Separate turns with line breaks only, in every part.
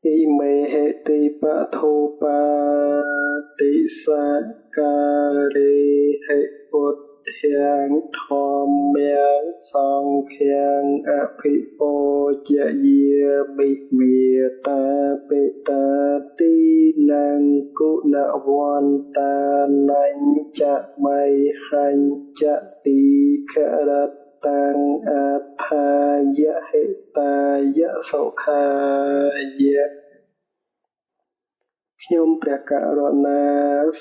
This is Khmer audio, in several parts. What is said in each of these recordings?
อิเมหิติปะโทปาติสักการิหิพุทธังธัมมังสังฆังอภิปูชยามิเมตตาปิตาตินังกุณวันตานัญจะไมหัญจะติขรตังอัฏฐายะหิตายะสุขายะខ្ញុំព្រះករុណា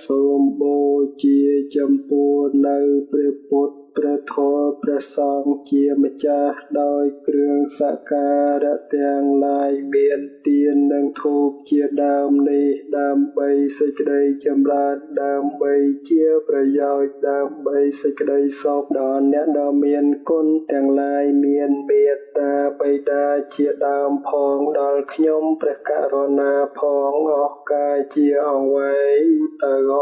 សូមបូជាចំពោះនៅព្រះពុទ្ធព្រះធម៌ព្រះសង្ឃជាម្ចាស់ដោយគ្រឿងសក្ការៈទាំងឡាយមានទាននិងធូបជាដើមនេះដើម្បីសេចក្តីចម្រើនដើម្បីជាប្រយោជន៍ដើម្បីសេចក្តីសុខដល់អ្នកដ៏មានគុណទាំងឡាយមានមេត្តាបិតាជាដើមផងដល់ខ្ញុំព្រះករុណាផងអស់កាយជាអង្វែងទៅអ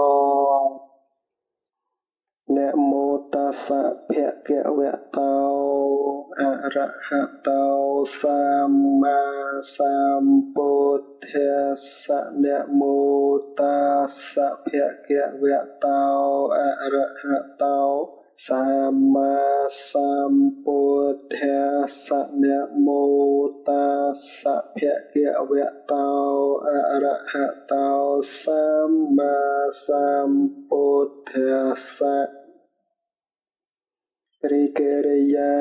ងนะโมตัสสะภะคะวะโตอะระหะโตสัมมาสัมพุทธัสสะนะโมตัสสะภะคะวะโตอะระหะโตสัมมาสัมพุทธัสสะนะโมตัสสะภะคะวะโตอะระหะโตสัมมาสัมพุทธัสสะរិកិរិយា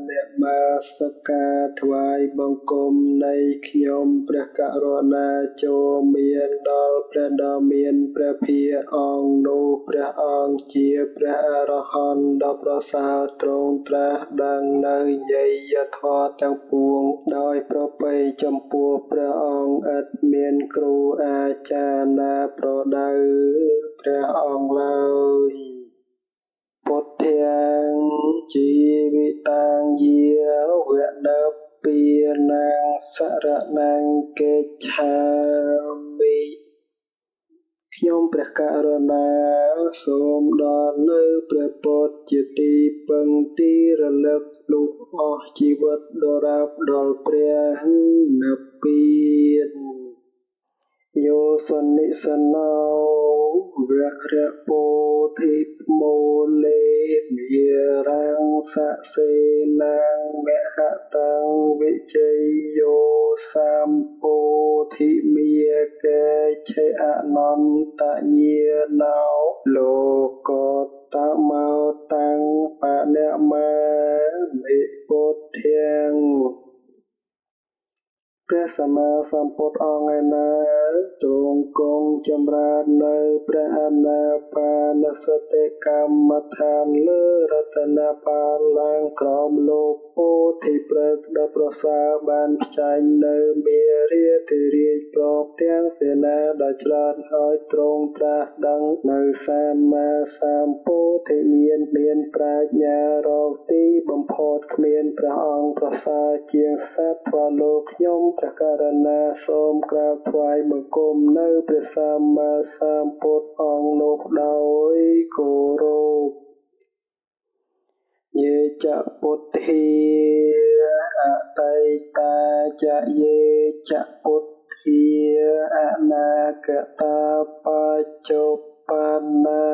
អ្នកមាសកាថ្វាយបង្គំនៃខ្ញុំព្រះករុណាចូលមានដល់ព្រះដ៏មានព្រះភាកអង្គនោះព្រះអង្គជាព្រះអរហន្តដ៏ប្រសើរទ្រង់ត្រាស់ដឹងនៅញយធម៌ទាំងពួងដោយប្រពៃចំពោះព្រះអង្គឥតមានគ្រូអាចារ្យណាប្រដៅព្រះអង្គឡើយពុទ្ធាងជីវិតាងយាវនពានាងសរណង្កិច្ឆាមិខ្ញុំព្រះករុណាសូមដល់នៅព្រះពុទ្ធជាទីពឹងទីរលឹកលុះអស់ជីវិតដរាបដល់ព្រះនិព្វានយោសនិសណោវរៈពោធិមូលេមេរាំងសសេនាងមហតੰវិជ័យយោសម្ពោធិមេកេឆេអនន្តញាណោលោកតមោតាំងបនមាមិពុទ្ធាងព្រះសម្មាសម្ពុទ្ធអង្គឯណាទ្រង់គង់ចម្រើននៅព្រះអានាបានសតិកម្មដ្ឋានលើរតនបាលឡើងក្រោមលោកពោធិព្រឹក្សដ៏ប្រសើរបានផ្ចាញ់នៅមេរាធិរាជព្រមទាំងសេនាដ៏ច្រើនហើយទ្រង់ត្រាស់ដឹងនៅសម្មាសម្ពោធិញ្ញាណមានប្រាជ្ញារកទីបំផុតគ្មានព្រះអង្គប្រសើរជាងសត្វทั่វលោកខ្ញុំព្រះករុណាសូមក្រាបថ្វាយបង្គំនៅព្រះសម្មាសម្ពុទ្ធអង្គនោះដោយគោរពយេចពុទ្ធាអតីតាចយេចពុទ្ធាអនាគតាបច្ចុប្បន្នា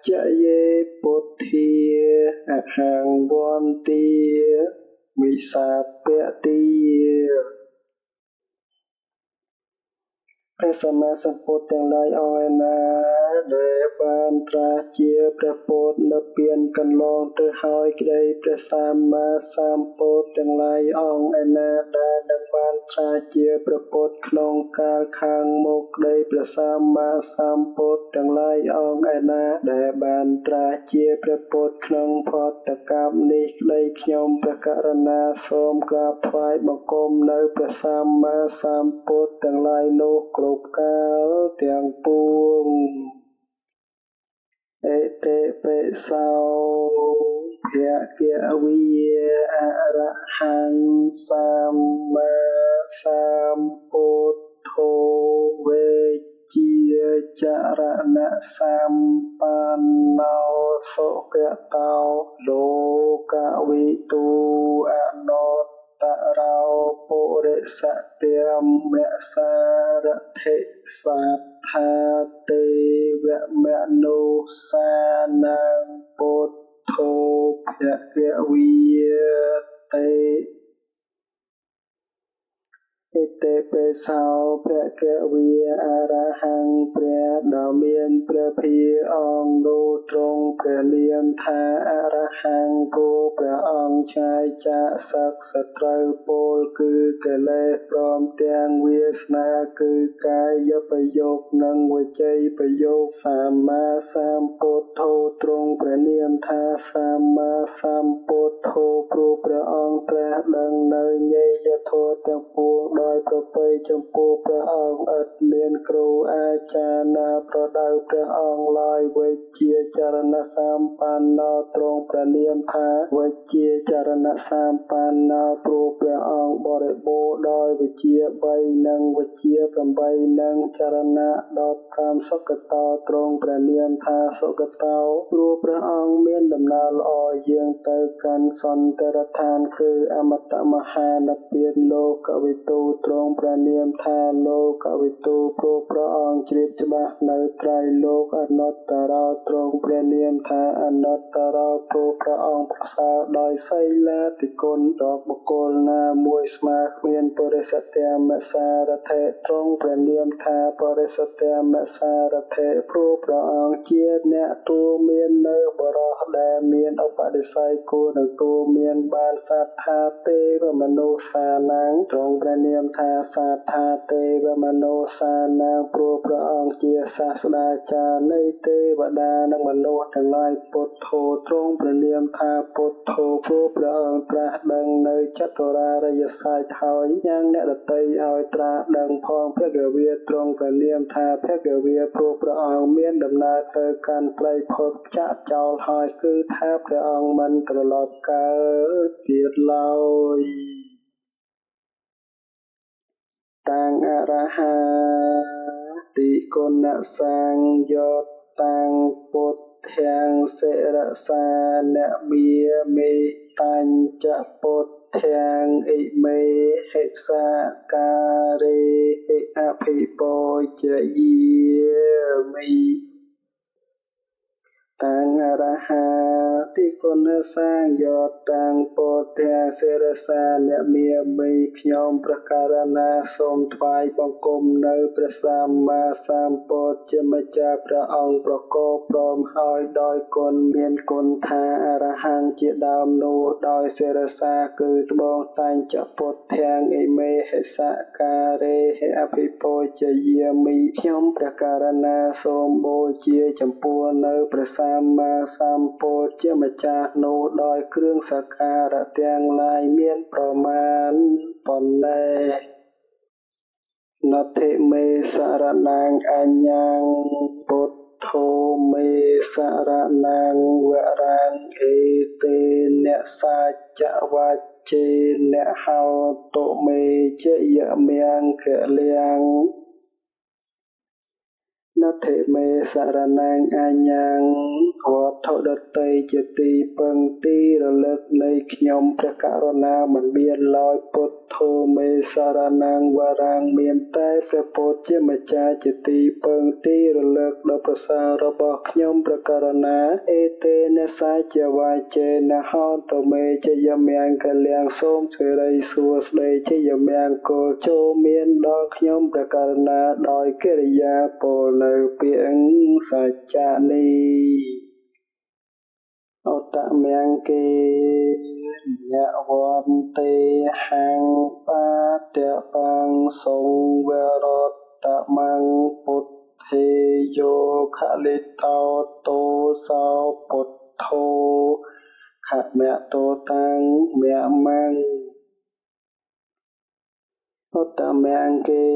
ចយេពុទ្ធាអហង្វន្ទាវិសាពទាព្រះសម្មាសម្ពុទ្ធទាំងឡាយអង្គឯណាដែលបានត្រាស់ជាព្រះពុទ្ធនៅពៀនកន្លងទៅហើយក្តីព្រះសម្មាសម្ពុទ្ធទាំងឡាយអង្គឯណាដែលនឹងបានត្រាស់ជាព្រះពុទ្ធក្នុងកាលខាងមុខក្តីព្រះសម្មាសម្ពុទ្ធទាំងឡាយអង្គឯណាដែលបានត្រាស់ជាព្រះពុទ្ធក្នុងផតកម្មនេះក្តីខ្ញុំព្រះករុណាសូមក្រាបថ្វាយបង្គំនៅព្រះសម្មាសម្ពុទ្ធទាំងឡាយនោះគ្រប់កាលទាំងពួងអតិពិសោភគវីអរហង្គសម្មាសម្ពុទ្ធោវេជាចរណៈសម្បណ្ណោសុគតោលោកវិទូអនុត្តរោពុរិ សត្យមសារថិសាថាទេវមនុស្សានាងពុទ្ធោភគវីតេဣតិပိសោភគវីអរហង្គព្រះដ៏មានព្រះភិយអង្គនោះទ្រង់ព្រះនាមថាអរហង្គគូព្រះអង្គឆ្ងាយចាកសឹកសត្រូវពលគឺកិលេសព្រមទាំងវាសនាគឺកាយប្រយោគនិងវចីប្រយោគសម្មាសម្ពុទ្ធោទ្រង់ព្រះនាមថាសម្មាសម្ពុទ្ធោព្រោះព្រះអង្គត្រាស់ដឹងនៅញេយធម៌ទាំងពួងដោយប្រពៃចំពោះព្រះអង្គឥតមានគ្រូអាចារ្យណាប្រដៅព្រះអង្គឡើយវិជ្ជាចរណសម្បណ្ណោទ្រង់ព្រះនាមថាវិជ្ជាចរណសម្បណ្ណោព្រោះព្រះអង្គបរិបូរណ៍ដោយវិជ្ជា3និងវិជ្ជា8និងចរណៈ15សុគតោទ្រង់ព្រះនាមថាសុគតោព្រោះព្រះអង្គមានដំណើរល្អយាងទៅកាន់សន្តរដ្ឋានគឺអមតមហានិព្វានលោកវិទូទ្រង់ព្រះនាមថាលោកវិទូព្រោះព្រះអង្គជ្រាបច្បាស់នៅត្រៃលោកអនត្តរោទ្រង់ព្រះនាមថាអនត្តរោព្រោះព្រះអង្គប្រសើរដោយសីលាទិគុណដល់បុគ្គលណាមួយស្មើគ្មានបរិសទ្ធិមសារថេទ្រង់ព្រះនាមថាបរិសទ្ធិមសារថេព្រោះព្រះអង្គជាអ្នកទូមាននៅបរោះដែលមានឧបនិស្ស័យគួរនឹងទូមានបានសាថាទេវមនុស្សានាងទ្រង់ព្រះនាមថាសាថាទេវមនុស្សានាងព្រោះព្រះអង្គជាសាស្តាចារ្យនៃទេវតានិងមនុស្សទាំងឡាយពុទ្ធោទ្រង់ព្រះនាមថាពុទ្ធោព្រោះព្រះអង្គត្រាស់ដឹងនៅចតុរារិយសាស្ត្រហើយយ៉ាងអ្នកដទៃឲ្យត្រាស់ដឹងផងភគវាទ្រង់ព្រះនាមថាភគវាព្រោះព្រះអង្គមានដំណើរទៅកាន់ព្រៃភពចាក់ចោលហើយគឺថាព្រះអង្គមិនត្រឡប់កើតទៀតឡើយតាំងអរហាតិគុណសង្យតាំងពុទ្ធាំងសិរសានមាមេតាញ់ចពុទ្ធាំងអិមេហិសាការេហិអភិពោជយាមិតាំងអរហាតិគុណសង្យតាំងពុទ្ធាសិរសានមាមីខ្ញុំព្រះករុណាសូមថ្វាយបង្គំនៅព្រះសម្មាសម្ពុទ្ធជាម្ចាស់ព្រះអង្គប្រកបព្រមហើយដោយគុណមានគុណថាអរហង្គជាដើមនោះដោយសិរសាគឺត្បូងតាញ់ចពុទ្ធាំងអិមេហិសការេហិអភិពោជយាមិខ្ញុំព្រះករុណាសូមបូជាចំពោះនៅព្រះសម្មាសម្ពុទ្ធជាម្ចាស់នោះដោយគ្រឿងសក្ការៈទាំងឡាយមានប្រមាណប៉ុណ្ណេះនតិមេសរណាងអញ្ញងពុទ្ធោមេសរណាងវរាងអេតេអ្នកសាចវច្ចេអ្នកហោតុមេជយមង្គលៀងនតិមេសរណាងអញ្ញងវត្ថុដតីជាទីពឹងទីរលឹកនៃខ្ញុំព្រះករុណាមិនមានឡើយពុទ្ធោមេសរណាងវរាងមានតែព្រះពុទ្ធជាម្ចាស់ជាទីពឹងទីរលឹកដ៏ប្រសើររបស់ខ្ញុំព្រះករុណាអេតេនសាជាវាចេនហោតមេជយមង្គលៀងសូមសិរីសួស្តីជយមង្គលចូលមានដល់ខ្ញុំព្រះករុណាដោយកិរិយាពលនៅពាក្យសច្ចៈនេះអតមង្គេញវន្ទេហង្បាតបង្សង្វរតមង្ពុទ្ធេយោខលិតោតោសោពុទ្ធោខមតោតាំងមមង្ឧត្តមង្គេ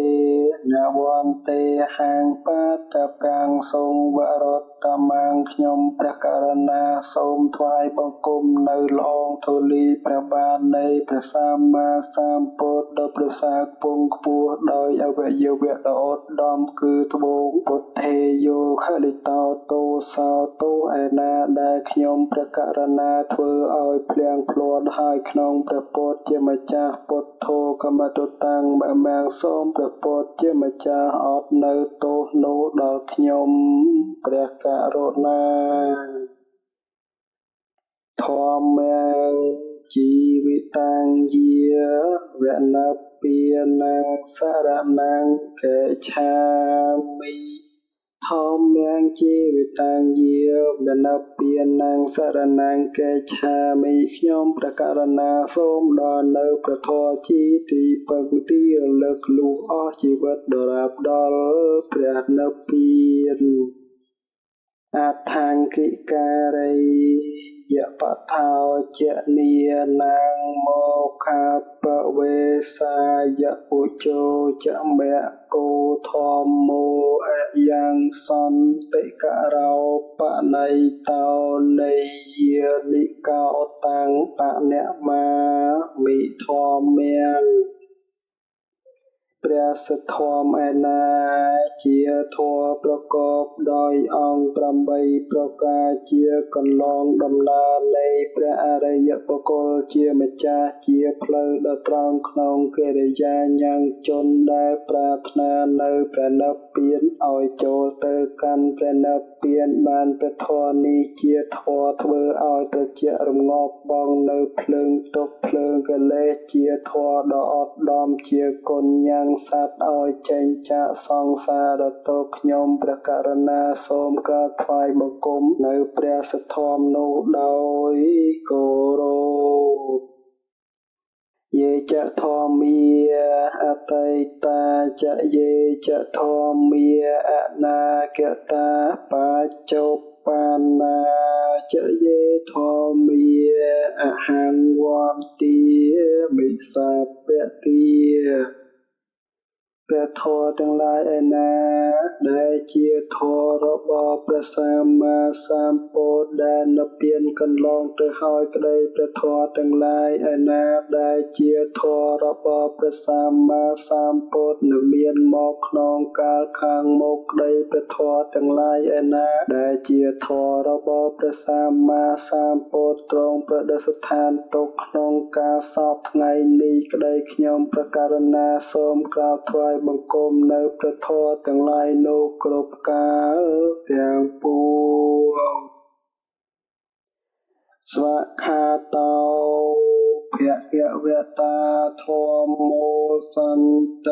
ញវន្ទេហង្បាតបង្សង្វរត តមាងខ្ញុំព្រះករុណាសូមថ្វាយបង្គំនៅល្អងធូលីព្រះបាទនៃព្រះសម្មាសម្ពុទ្ធដ៏ប្រសើរខ្ពង់ខ្ពស់ដោយអវយវៈដ៏ឧត្តមគឺត្បូងពុទ្ធេយោខលិតោតោសោតោឯណាដែលខ្ញុំព្រះករុណាធ្វើឲ្យភ្លៀងភ្លាត់ហើយក្នុងព្រះពុទ្ធជាម្ចាស់ពុទ្ធោកម្មតតាំងមាងសូមព្រះពុទ្ធជាម្ចាស់អត់នៅទោសនោះដល់ខ្ញុំព្រះករុណាធម្មងជីវិតាំងយាវនពានាងសារណាំកេឆាមិធម្មងជីវិតាំងយាវនពានាងសារណាំកេឆាមិខ្ញុំព្រះករុណាសូមដល់នៅព្រះធម៌ជាទីពឹងទីរលឹកលុះអស់ជីវិតដរាបដល់ព្រះនិព្វានអថាំគិការីយបថោចនីនាងមោខាបវេសាយឧជោចមៈគោធម្មោអយ៉ាងសន្តិករោបណៃតោនៃយានិកោតាំងបណមាមិធម្មងព្រះសទ្ធមឯណាជាធម៌ប្រកបដោយអង្គ8ប្រការជាកន្លងដំណើរនៃព្រះអរិយបុគ្គលជាម្ចាស់ជាផ្លូវដ៏ត្រង់ក្នុងកិរិយាញ៉ាំងជនដែលប្រាថ្នានៅព្រះនិព្វានឲ្យចូលទៅកាន់ព្រះនិព្វានបានព្រះធម៌នេះជាធម៌ធ្វើឲ្យត្រជាក់រងាប់បងនៅភ្លើងទុក្ខភ្លើងកិលេសជាធម៌ដ៏ឧត្តមជាគុណញ៉ាំងសត្វឲ្យចេញចាកសង្សារទុក្ខខ្ញុំព្រះករុណាសូមក្រាបថ្វាយបង្គំនៅព្រះសទ្ធមនោះដោយគោរពយេចធម្មាអតីតាចយេចធម្មាអនាគតាបច្ចុប្បន្នាចយេធម្មាអហង្វន្តិមិសពទាព្រះធម៌ទាំងឡាយឯណាដែលជាធម៌របស់ព្រះសម្មាសម្ពុទ្ធដែលនិព្វានកន្លងទៅហើយក្តីព្រះធម៌ទាំងឡាយឯណាដែលជាធម៌របស់ព្រះសម្មាសម្ពុទ្ធនឹងមានមកក្នុងកាលខាងមុខក្តីព្រះធម៌ទាំងឡាយឯណាដែលជាធម៌របស់ព្រះសម្មាសម្ពុទ្ធទ្រង់ប្រឌិស្ថានទុកក្នុងការសពថ្ងៃនេះក្តីខ្ញុំព្រះករុណាសូមក្រាបថ្វាយបង្គំនៅព្រះធម៌ទាំងឡាយនោះគ្រប់កាលទាំងពួងស្វខាតោភគវតាធម្មោសន្ត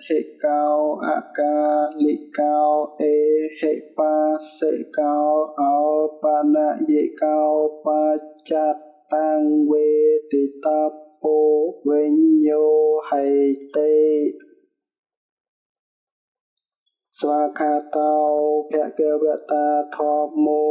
ថិកោអកាលិកោអេហិបាសិកោអោបនយិកោបច្ចតតាំងវេទិតពោវិញ្ញោហេតេស្វាខាតោភគវតាធម្មោ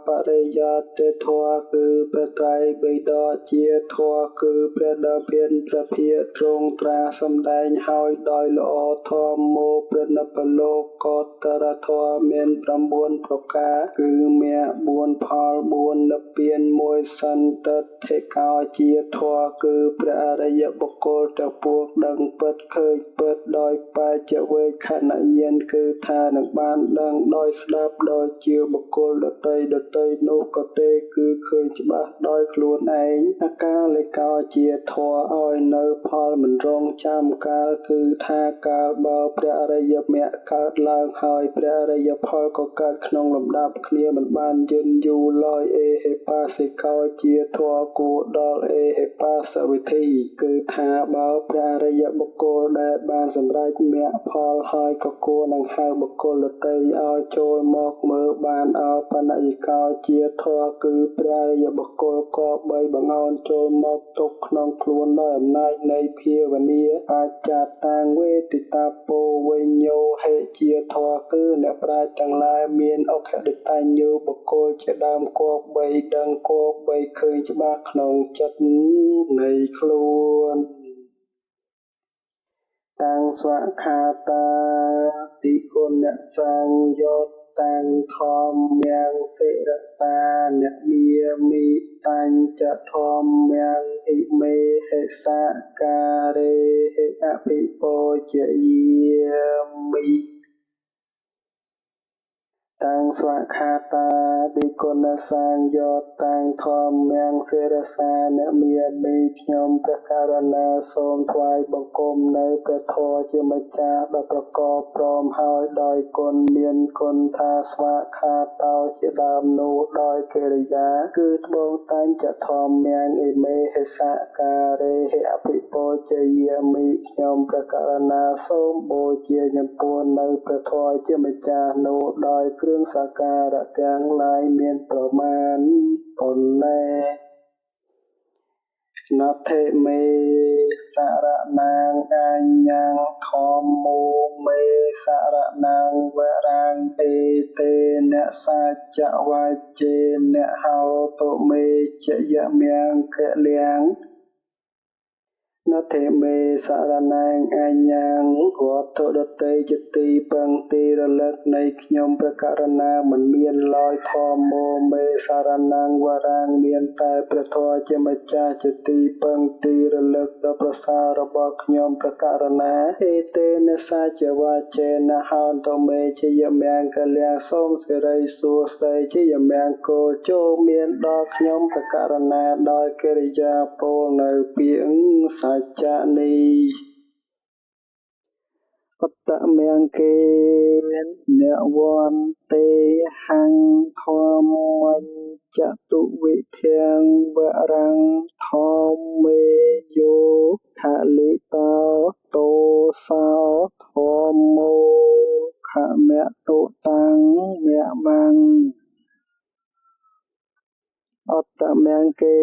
បរិយត្តិធម៌គឺព្រះត្រៃបិដកជាធម៌គឺព្រះដ៏មានព្រះភិក្ខទ្រង់ត្រាស់សម្ដែងហើយដោយល្អធម្មោព្រះនិព្វលោកោត្តរធម៌មាន9ប្រការគឺមគ្គ4ផល4និព្វាន1សន្តថិកោជាធម៌គឺព្រះអរិយបុគ្គលទាំងពួងដឹងពិតឃើញពិតដោយបច្ចវេខណញ្ញាណគឺថានឹងបានដឹងដោយស្ដាប់ដោយជាបុគ្គលដតីនោះក៏ទេគឺឃើញច្បាស់ដោយខ្លួនឯងអកាលិកោជាធម៌ឲ្យនៅផលមិនរងចាំកាលគឺថាកាលបើព្រះអរិយមគ្គកើតឡើងហើយព្រះអរិយផលក៏កើតក្នុងលំដាប់គ្នាមិនបានយឺនយូរឡើយអេហេបាសិកោជាធម៌គួរដល់អេហេបាសវិធីគឺថាបើព្រះអរិយបុគ្គលដែលបានសម្រេចមគ្គផលហើយក៏គួរនឹងហៅបុគ្គលដទៃឲ្យចូលមកមើលបានអោបនយិកោជាធម៌គឺព្រះអរិយបុគ្គលក៏បីបង្អោនចូលមកទុកក្នុងខ្លួនដោយអំណាចនៃភាវនាបច្ចតាំងវេទិតាពោវិញ្ញោហេជាធម៌គឺអ្នកប្រាជ្ញទាំងឡាយមានអក្ខិតញ្ញូបុគ្គលជាដើមគប្បីដឹងគប្បីឃើញច្បាស់ក្នុងចិត្តនៃខ្លួនតាំងស្វខាតាតិគុណសង្យុត្ត តាំងធម្មយ៉ាងសិរសាអ្នកមាមិតាញ់ចធម្មយ៉ាងអ៊ិមេហិសាការេហិអភិពោជយាមិតាំងស្វខាតាឌិគុណសាញយោតាំងធម្មយ៉ាងសិរសាអ្នកមានមីខ្ញុំព្រះករុណាសូមថ្វាយបង្គំនៅព្រះធម៌ជាម្ចាស់ដ៏ប្រកបព្រមហើយដោយគុណមានគុណថាស្វខាតោជាដើមនោះដោយកិរិយាគឺត្បូងតាញ់ចធម្មយ៉ាងអ៊ីមេហិសការេហិអភិពោជយាមិខ្ញុំព្រះករុណាសូមបូជាចំពោះនៅព្រះធម៌ជាម្ចាស់នោះដោយគ្រឿងសក្ការៈទាំងឡាយមានប្រមាណប៉ុណ្ណេះណដ្ឋិមេសារណាងអញ្ញងធម្មោមេសារណាងវរាងអេតេអ្នកសាចវាជេអ្នកហោតុមេជយមង្គគលៀងនតិមេសារណាងអញ្ញងវត្ថុដតីជាទីពឹងទីរលឹកនៃខ្ញុំព្រះករុណាមិនមានឡើយធម្មោមេសារណាងវរាងមានតែព្រះធម៌ជាម្ចាស់ជាទីពឹងទីរលឹកដ៏ប្រសើររបស់ខ្ញុំព្រះករុណាអេតេនសាចវាចេនហោតុមេជាយមង្គលៀងសូមសិរីសួស្តីជាយមង្គលចូលមានដល់ខ្ញុំព្រះករុណាដោយកិរិយាពោលនៅពាក្យសច្ចនេះអត្តមង្គេនវន្ទេហង្ធម្មញ្ចតុវិធាងវរាំងធម្មេយោខលិតោតោសោធម្មោខមតុតាំងមមੰអត្តមង្គេ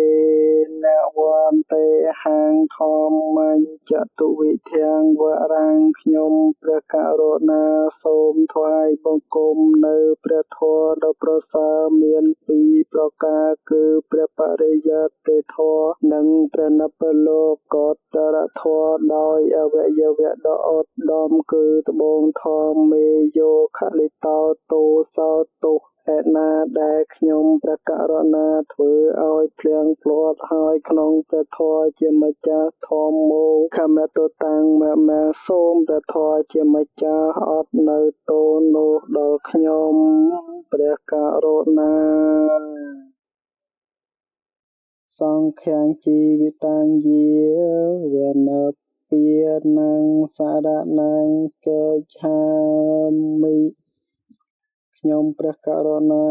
នវន្ទេហង្ធម្មញ្ចតុវិធាងវរាំងខ្ញុំព្រះករុណាសូមថ្វាយបង្គំនៅព្រះធម៌ដ៏ប្រសើរមានពីរប្រការគឺព្រះបរិយត្តិធម៌និងព្រះនិព្វានកតរធម៌ដោយអវយវៈដ៏ឧត្តមគឺត្បូងធម្មមេយោខលិតោទោសោទុឯណាដែលខ្ញុំព្រះករុណាធ្វើឲ្យភ្លៀងភ្លាត់ហើយក្នុងព្រះធម៌ជាម្ចាស់ធម្មោខមតុតាំងមមੰសូមព្រះធម៌ជាម្ចាស់អត់នៅទោនោះដល់ខ្ញុំព្រះករុណាសង្ឃាំងជីវិតាំងយាវនពាណੰសារណੰកេច្ឆាមិខ្ញុំព្រះករុណា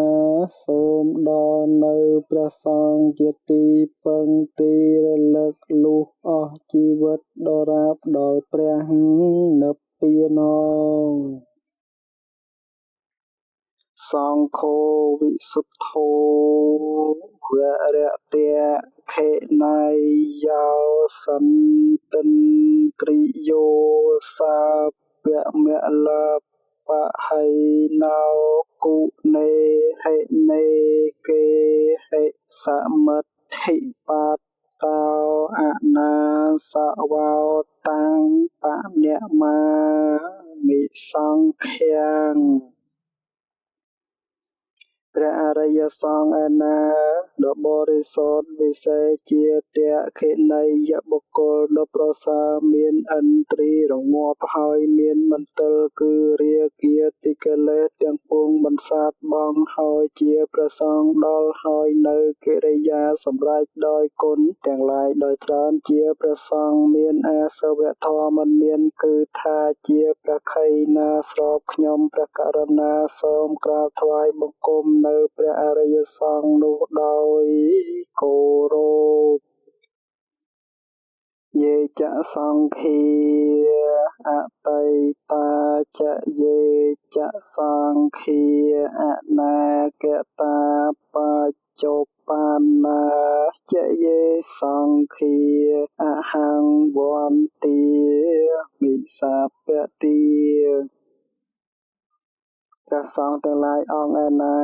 សូមដល់នៅព្រះសង្ឃជាទីពឹងទីរលឹកលុះអស់ជីវិតដរាបដល់ព្រះនិព្វានសង្ឃោវិសុទ្ធោវរតៈខេណៃយោសន្តិន្ទ្រិយោសាពមលបហៃណោគុនេហិនេកេហិសមិទ្ធិបតតោអនាសវោតាំងបនមាមិសង្ឃាំងព្រះអរិយសង្ឃឯណាដ៏បរិសុទ្ធវិសេសជាតក្ខិណីយបុគ្គលដ៏ប្រសើរមានឥន្ទ្រីយ៍រងាប់ហើយមានមន្ទិលគឺរាគ៌ាទិកិលេសទាំងពួងបន្សាបង់ហើយជាព្រះសង្ឃដល់ហើយនៅកិរិយាសម្រេចដោយគុណទាំងឡាយដោយច្រើនជាព្រះសង្ឃមានអាសវធម៌មិនមានគឺថាជាព្រះខ័យណាស្របខ្ញុំព្រះករុណាសូមក្រាបថ្វាយបង្គំនៅព្រះអរិយសង្ឃនោះដោយគោរពយេចសង្ឃាអតីតាចយេចសង្ឃាអនាគតាបច្ចុប្បន្នាចយេសង្ឃាអហង្វន្ទាមិសាពទា ព្រះសង្ឃទាំងឡាយអង្គឯណា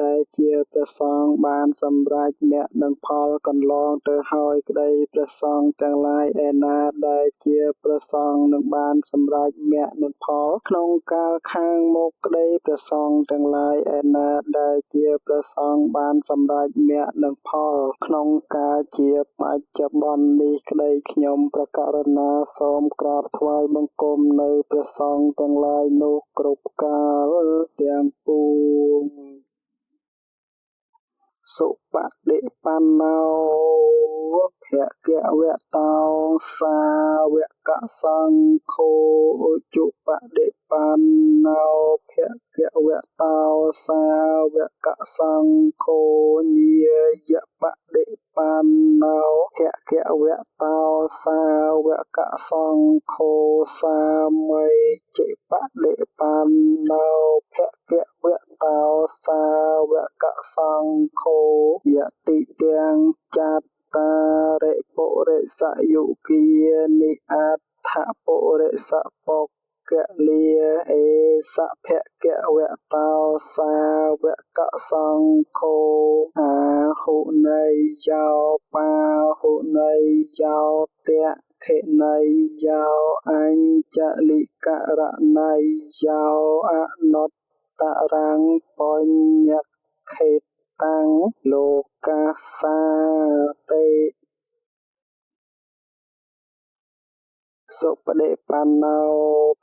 ដែលជាព្រះសង្ឃបានសម្រេចមគ្គនិងផលកន្លងទៅហើយក្តីព្រះសង្ឃទាំងឡាយឯណាដែលជាព្រះសង្ឃនឹងបានសម្រេចមគ្គនិងផលក្នុងកាលខាងមុខក្តីព្រះសង្ឃទាំងឡាយឯណាដែលជាព្រះសង្ឃបានសម្រេចមគ្គនិងផលក្នុងកាលជាបច្ចុប្បន្ននេះក្តីខ្ញុំព្រះករុណាសូមក្រាបថ្វាយបង្គំនៅព្រះសង្ឃទាំងឡាយនោះគ្រប់កាលទាំងពួងសុបដិបណ្ណោភគវតោសាវកសង្ឃោឧជ្ជបដិបណ្ណោភគវតោសាវកសង្ឃោញាយបដិបណ្ណោភគវតោសាវកសង្ឃោសាមីជិបដិបណ្ណោភគវតោសាវកសង្ឃោយតិទាំងចត្តារិពុរិសយុគានិអដ្ឋពុរិសពុគលាអេសភគវតោសាវកសង្ឃោអាហុន័យយោបាហុន័យយោតខិន័យយោអញ្ចលិករណ័យយោអនុត្តរੰបញ្ញខេតាំងលោកាសាទេសុបដិបណ្ណោ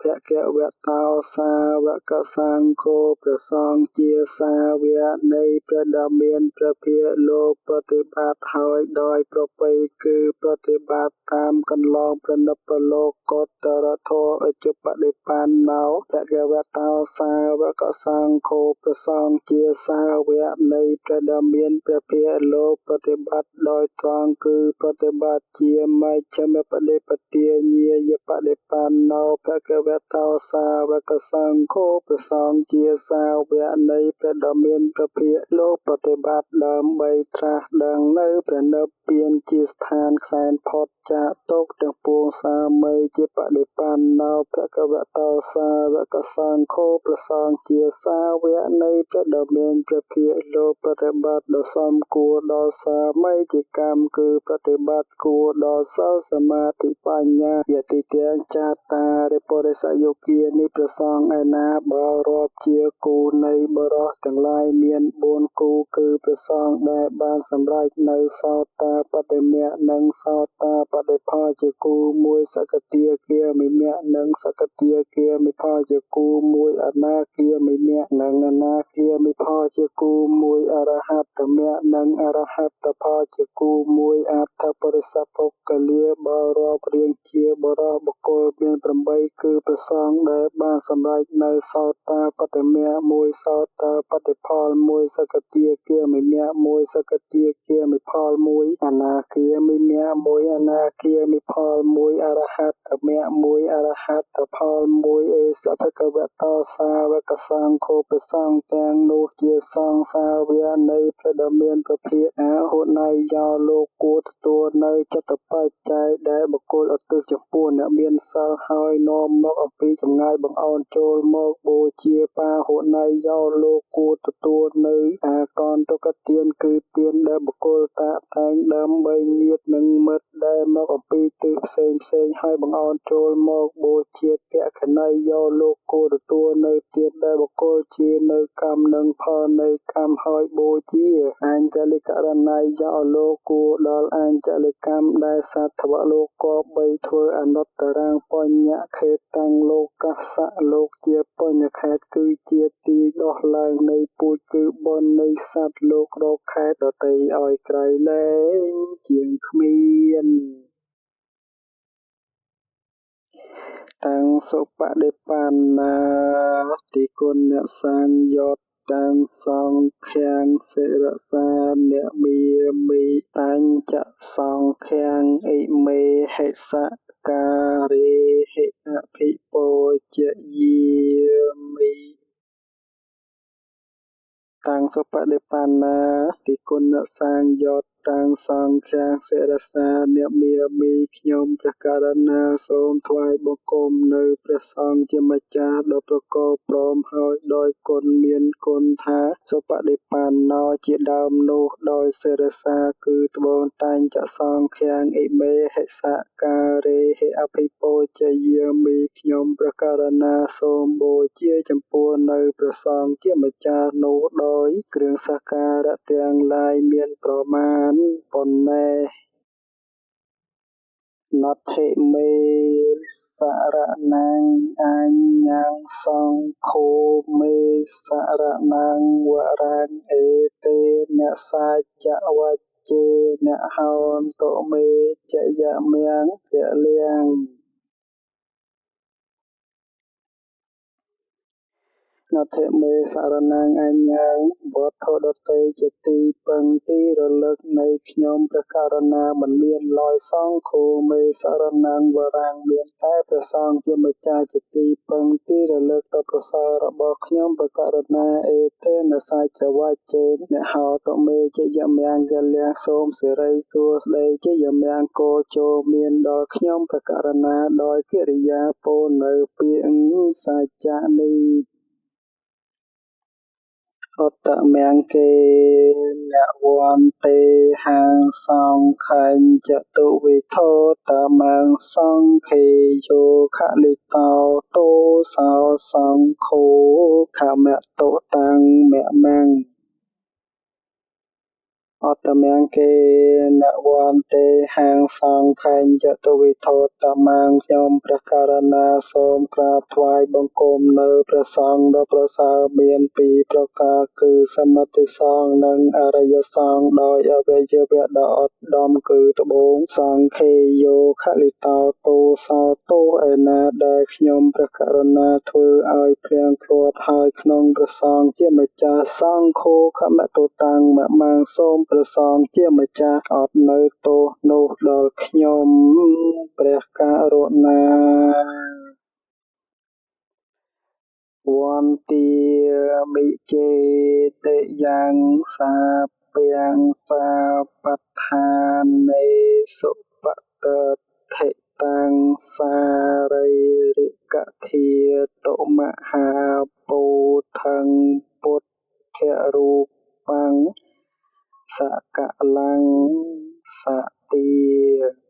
ភគវតោសាវកសង្ឃោព្រះសង្ឃជាសាវកនៃព្រះដ៏មានព្រះភាកលោកប្រតិបត្តិហើយដោយប្រពៃគឺប្រតិបត្តិតាមកន្លងព្រះនិព្វានលោកកុត្តរធម៌ឧជ្ជបដិបណ្ណោភគវតោសាវកសង្ឃោព្រះសង្ឃជាសាវកនៃព្រះដ៏មានព្រះភាកលោកប្រតិបត្តិដោយត្រង់គឺប្រតិបត្តិជាមជ្ឈិមបដិបទាញាយបដិបណ្ណោភគវតោសាវកសង្ឃោព្រះសង្ឃជាសាវកនៃព្រះដ៏មានព្រះភាកលោកប្រតិបត្តិដើម្បីត្រាស់ដឹងនៅព្រះនិព្វានជាស្ថានខ្សែនផុតចាកទុក្ខទាំងពួងសាមីជាបដិបណ្ណោភគវតោសាវកសង្ឃោព្រះសង្ឃជាសាវកនៃព្រះដ៏មានព្រះភាកលោកប្រតិបត្តិដ៏សមគួរដល់សាមីជាកម្មគឺប្រតិបត្តិគួរដល់សិលសមាធិបញ្ញាយតិទាំងចត្តារិពុរិសយុគានេះព្រះសង្ឃឯណាបើរាប់ជាគូនៃបរិសទាំងឡាយមាន4គូគឺព្រះសង្ឃដែលបានសម្រេចនៅសោតាបត្តមគ្គនិងសោតាបត្តផលជាគូមួយសកតាគាមិមគ្គនិងសកតាគាមិផលជាគូមួយអនាគាមិមគ្គនិងអនាគាមិផលជាគូមួយអរហត្តមគ្គនិងអរហត្តផលជាគូមួយអដ្ឋបរិសពុគលាបើរាប់រៀងជាបរិសបុគ្គលមាន8គឺព្រះសង្ឃដែលបានសម្រេចនៅសោតាបត្តមគ្គមួយសោតាបត្តផលមួយសកតាគាមិមគ្គមួយសកតាគាមិផលមួយអនាគាមិមគ្គមួយអនាគាមិផលមួយអរហត្តមគ្គមួយអរហត្តផលមួយអេសភគវតោសាវកសង្ឃោព្រះសង្ឃទាំងនោះជាសង្ឃសាវកនៃព្រះដ៏មានព្រះភាកអាហុន័យយោលោកគួរទទួលនៅចិត្តបច្ច័យដែលបុគ្គលឧទ្ទិសចំពោះអ្នកមានសិលហើយនាំមកអំពីចម្ងាយបង្អោនចូលមកបូជាបាហុន័យយោលោកគួរទទួលនៅអាកន្តុកទានគឺទានដែលបុគ្គលតាក់តែងដើម្បីញាតិនិងមិត្តដែលមកអំពីទិសផ្សេងហើយបង្អោនចូលមកបូជាភក្ខណីយោលោកគួរទទួលនៅទានដែលបុគ្គលជានៅកម្មនិងផលនៃកម្មហើយបូជាអញ្ចលិករណីយោលោកគួរដល់អញ្ចលិកម្មដែលសត្វលោកក៏បីធ្វើអនុត្តរងបញ្ញខេតាំងលោកកសៈលោកជាបញ្ញខេតគឺជាទីដោះឡើងនៃពូជគឺបុណ្យនៃសត្វលោករកខេតដតីឲ្យក្រៃលែងជាងគ្មានតាំងសុបដិបណ្ណាតិគុណសញ្ញុតតាំងសង្ឃាំងសិរសាអ្នកមីមីតាំងចសង្ឃាំងអិមេហិសការេហិអភិពោជយាមិតាំងសុបដិបណ្ណាតិគុណសញ្ញុត តាំងសង្ឃាសិរសាអ្នកមានមីខ្ញុំព្រះករណាសូមថ្វាយបង្គំនៅព្រះសង្ឃជាម្ចាស់ដ៏ប្រកបព្រមហើយដោយគុណមានគុណថាសុបដិបណ្ណោជាដើមនោះដោយសិរសាគឺត្បូងតាញ់ចសង្ឃាងអិមេហិសការេហិអភិពោជយាមីខ្ញុំព្រះករណាសូមបូជាចំពោះនៅព្រះសង្ឃជាម្ចាស់នោះដោយគ្រឿងសក្ការៈទាំងឡាយមានប្រមាណប៉ុណ្ណេះណដ្ឋិមេសរណងអញ្ញងសង្ឃោមេសរណងវរងអេទេអ្នកសាចវច្ចេអ្នកហោនតុមេចយមៀងពលៀងណដ្ឋិមេសរណងអញ្ញងវត្ថុដតេជាទីពឹងទីរលឹកនៃខ្ញុំព្រះករុណាមិនមានឡើយសង្ឃោមេសរណងវរាំងមានតែព្រះសង្ឃជាម្ចាស់ជាទីពឹងទីរលឹកដ៏ប្រសើររបស់ខ្ញុំព្រះករុណាអេទេនសាចវច្ចេអ្នកហោតុមេជាយមង្គលៈសូមសិរីសួស្តីជាយមង្គលចូលមានដល់ខ្ញុំព្រះករុណាដោយកិរិយាពោលនៅពាក្យសច្ចនេះអត្តមង្គេនវន្ទេហាងសង្ខញ្ចតុវិធោតមង្សង្ខេយោខលិតោតោសោសង្ឃោខមតោតាំងមមੰអត្តមង្គេនវន្ទេហាងសង្ខញ្ចតុវិធោតមង្សខ្ញុំព្រះករុណាសូមក្រាបថ្វាយបង្គំនៅព្រះសង្ឃដ៏ប្រសើរមានពីរប្រការគឺសមិទ្ធិសង្ឃនិងអរិយសង្ឃដោយអវយវៈដ៏ឧត្តមគឺត្បូងសង្ឃេយោខលិតោតោសោតោឯណាដែលខ្ញុំព្រះករុណាធ្វើឲ្យព្រាងព្រាត់ហើយក្នុងព្រះសង្ឃជាម្ចាស់សង្ឃោខមតុតាំងមមੰសូមព្រះសង្ឃជាម្ចាស់អត់នៅទោសនោះដល់ខ្ញុំព្រះករុណាវន្ទាមិចេតិយ៉ាងសាពាំងសាបដ្ឋានេសុបតថិតាំងសារីរិកធាតុមហាពោធិងពុទ្ធរូបង្សកលੰសទា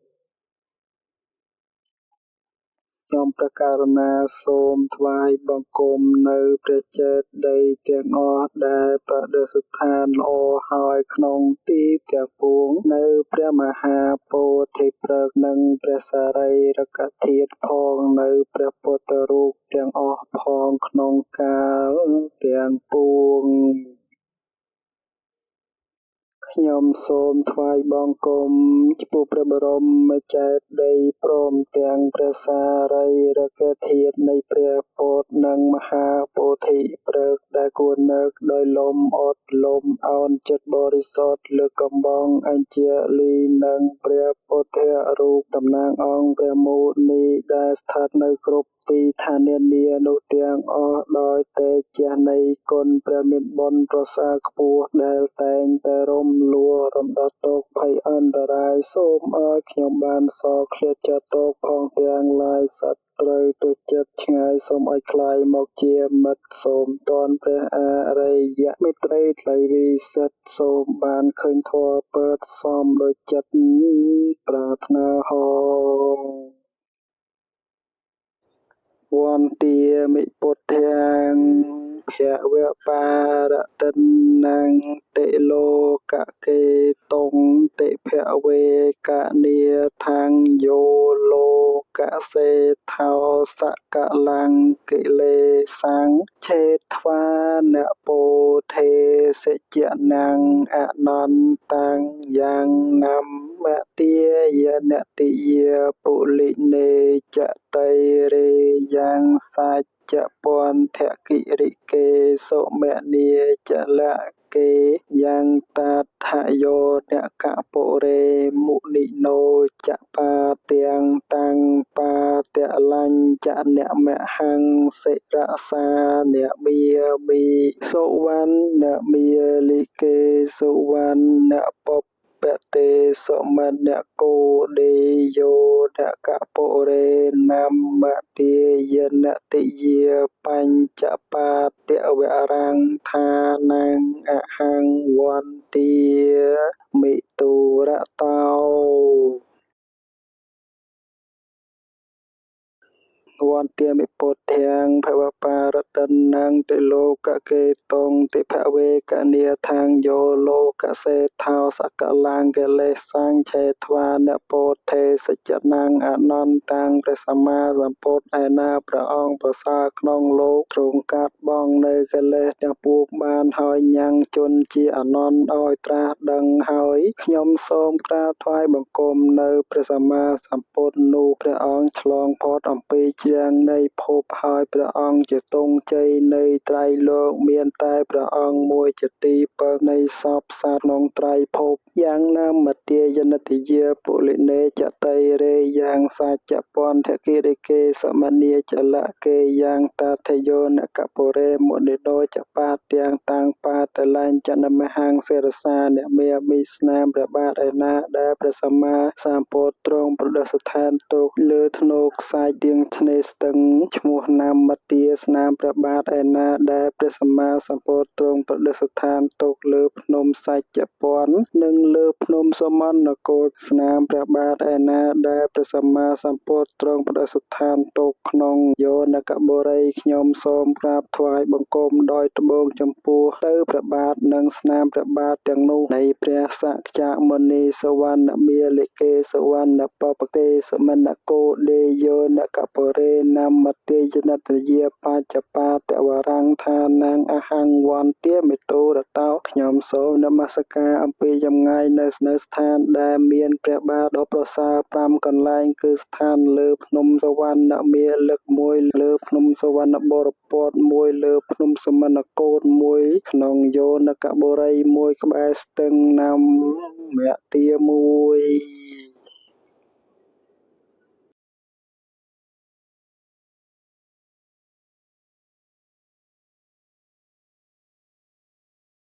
ខ្ញុំព្រះករុណាសូមថ្វាយបង្គំនៅព្រះចេតិយទាំងអស់ដែលប្រឌិស្ថានល្អហើយក្នុងទីទាំងពួងនៅព្រះមហាពោធិព្រឹក្សនិងព្រះសារីរិកធាតុផងនៅព្រះពុទ្ធរូបទាំងអស់ផងក្នុងកាលទាំងពួងខ្ញុំសូមថ្វាយបង្គំចំពោះព្រះបរមចេតិយព្រមទាំងព្រះសារីរិកធាតុនៃព្រះពុទ្ធនិងមហាពោធិព្រឹក្សដែលគួរនឹកដោយលំអត់លំអោនចិត្តបរិសុទ្ធលើកកំបងអញ្ជលីនិងព្រះពុទ្ធរូបតំណាងអង្គព្រះមោនីដែលស្ថិតនៅគ្រប់ទីឋាននានានោះទាំងអស់ដោយទេជះនៃគុណព្រះមានបុណ្យប្រសើរខ្ពស់ដែលតែងតែរំលួរំដោះទុក្ខភ័យអន្តរាយសូមឲ្យខ្ញុំបានសោកឃ្លាតចាត់ទុក្ខផងទាំងឡាយសត្រូវទុចិត្តឆ្ងាយសូមឲ្យคลายមកជាមិត្តសូមតនព្រះអរិយមេត្រីថ្លៃវិសិទ្ធសូមបានឃើញធម៌ពិតសមដោយចិត្តប្រាថ្នាហោវន្ទាមិពុទ្ធាងភវបារតនំតិលោកកេតុងតិភវេកនាថាំងយោលោកសេថោសកលੰកិលេសੰឆេថ្វានពោធេសជ្ជនំអនន្តੰយ៉ាងណាំមទាយនតិយាពុលិនេចតៃរេយ៉ាងសច្ចពន្ធកិរិកេសុមនីចលកេយ៉ាងតាថយោនកពុរេមុនិណោចបាទាំងតាំងបាតលញ្ចនមហੰសិរសានមាមីសុវណ្ណមាលិកេសុវណ្ណព ទេសុមនកោដេយោនកពុរេណាមទាយនតិយាបញ្ចបាតវរាំងថានាងអហង្វន្ទាមិទុរតោវន្ទាមិពុទ្ធាងភវបារតនាងតិលោកកេតុងតិភវេកនាថាងយោលោកសេថោសកលាងកិលេសសង្ឆេធ្វានពោធិសច្ចនាងអនន្តាំងព្រះសម្មាសម្ពុទ្ធឯណាព្រះអង្គប្រសើរក្នុងលោកទ្រង់កាត់បងនៅកិលេសទាំងពួងបានហើយញ៉ាំងជនជាអនន្តឲ្យត្រាស់ដឹងហើយខ្ញុំសូមក្រាបថ្វាយបង្គំនៅព្រះសម្មាសម្ពុទ្ធនោះព្រះអង្គឆ្លងផុតអំពីជ្រាំងនៃភពហើយព្រះអង្គជាទង់ជ័យនៃត្រៃលោកមានតែព្រះអង្គមួយជាទីពឹងនៃសពសត្វក្នុងត្រៃភពយ៉ាងណាមទាយនតិយាពលិនេចតៃរេយ៉ាងសច្ចពន្ធគិរិកេសមនីចលកេយ៉ាងតាថយោនកពុរេមុនិដោចបាទាំងតាំងបាតលាញ់ចនមហាងសេរសាអ្នកមេមីស្នាមព្រះបាទឯណាដែលព្រះសម្មាសម្ពុទ្ធទ្រង់ប្រឌិស្ថានទុកលើធ្នូខ្សាច់ទៀងឆ្នេរស្ទឹងឈ្មោះណាមទាស្នាមព្រះបាទឯណាដែលព្រះសម្មាសម្ពុទ្ធទ្រង់ប្រឌិស្ថានទុកលើភ្នំសច្ចពន្ធនិងលើភ្នំសមណគោតស្នាមព្រះបាទឯណាដែលព្រះសម្មាសម្ពុទ្ធទ្រង់ប្រឌិស្ថានទុកក្នុងយោនកបុរីខ្ញុំសូមក្រាបថ្វាយបង្គំដោយត្បូងចំពោះទៅព្រះបាទនិងស្នាមព្រះបាទទាំងនោះនៃព្រះសក្យមុនីសវណ្ណមាလိកេសវណ្ណបបកេសមនកោដេយោនកបុរេណាមទាយនតយាបច្ចបាតវរាំងថានាងអហង្វន្ទាមិទុរតោខ្ញុំសូមនមស្ការអំពីចម្ងាយនៅស្ថានដែលមានព្រះបាទដ៏ប្រសើរ5កន្លែងគឺស្ថានលើភ្នំសវណ្ណមាလိកមួយលើភ្នំសវណ្ណបរពតមួយលើភ្នំសមនកោតមួយក្នុងយោនកបុរីមួយក្បែរស្ទឹងណាមទាមួយ